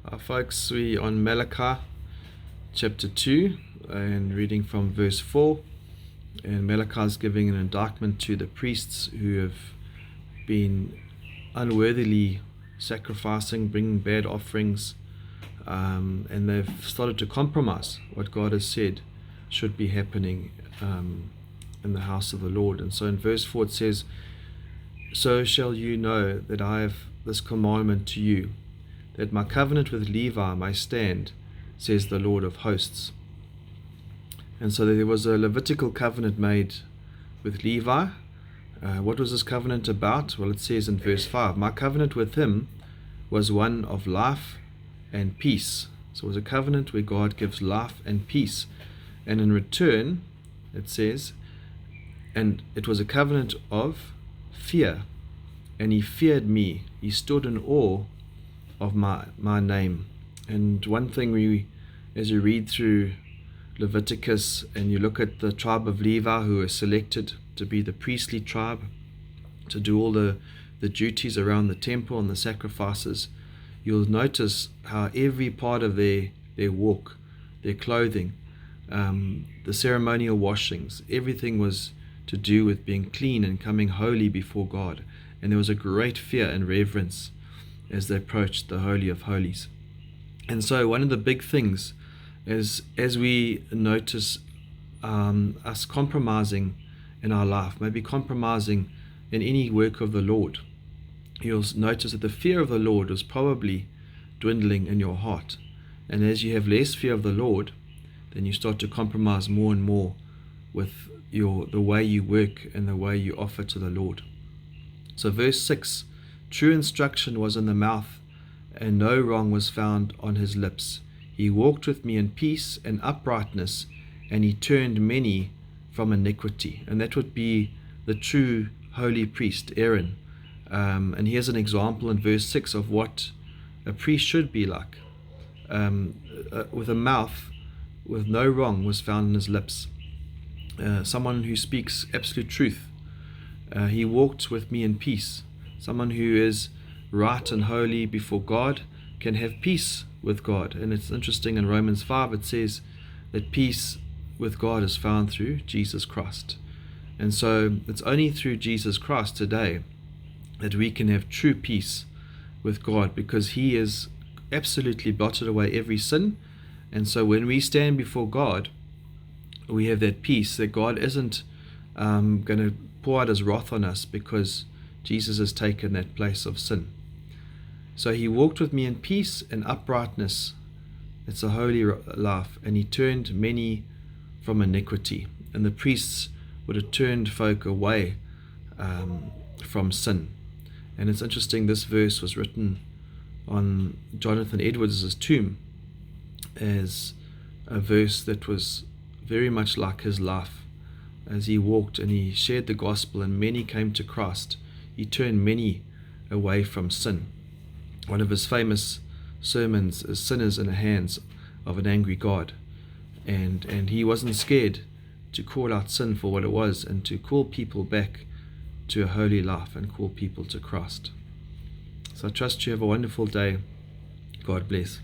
Folks, we on Malachi chapter 2 and reading from verse 4. And Malachi is giving an indictment to the priests who have been unworthily sacrificing, bringing bad offerings, and they've started to compromise what God has said should be happening in the house of the Lord. And so in verse 4 it says, "So shall you know that I have this commandment to you, that my covenant with Levi may stand, says the Lord of hosts." And so there was a Levitical covenant made with Levi. What was this covenant about? Well, it says in verse 5, "My covenant with him was one of life and peace." So it was a covenant where God gives life and peace. And in return, it says, and it was a covenant of fear. And he feared me. He stood in awe of my name. And one thing as you read through Leviticus and you look at the tribe of Levi, who are selected to be the priestly tribe, to do all the duties around the temple and the sacrifices, you'll notice how every part of their walk, their clothing, the ceremonial washings, everything was to do with being clean and coming holy before God. And there was a great fear and reverence as they approached the Holy of Holies. And so one of the big things is, as we notice us compromising in our life, maybe compromising in any work of the Lord, you'll notice that the fear of the Lord is probably dwindling in your heart. And as you have less fear of the Lord, then you start to compromise more and more with the way you work and the way you offer to the Lord. So verse 6, "True instruction was in the mouth, and no wrong was found on his lips. He walked with me in peace and uprightness, and he turned many from iniquity." And that would be the true holy priest, Aaron. And here's an example in verse 6 of what a priest should be like. With a mouth with no wrong was found in his lips. Someone who speaks absolute truth. He walked with me in peace. Someone who is right and holy before God can have peace with God. And it's interesting, in Romans 5 it says that peace with God is found through Jesus Christ. And so it's only through Jesus Christ today that we can have true peace with God, because he has absolutely blotted away every sin. And so when we stand before God, we have that peace that God isn't going to pour out his wrath on us, because Jesus has taken that place of sin. So he walked with me in peace and uprightness. It's a holy life. And he turned many from iniquity. And the priests would have turned folk away from sin. And it's interesting, this verse was written on Jonathan Edwards' tomb as a verse that was very much like his life. As he walked and he shared the gospel and many came to Christ, he turned many away from sin. One of his famous sermons is "Sinners in the Hands of an Angry God." And he wasn't scared to call out sin for what it was, and to call people back to a holy life and call people to Christ. So I trust you have a wonderful day. God bless.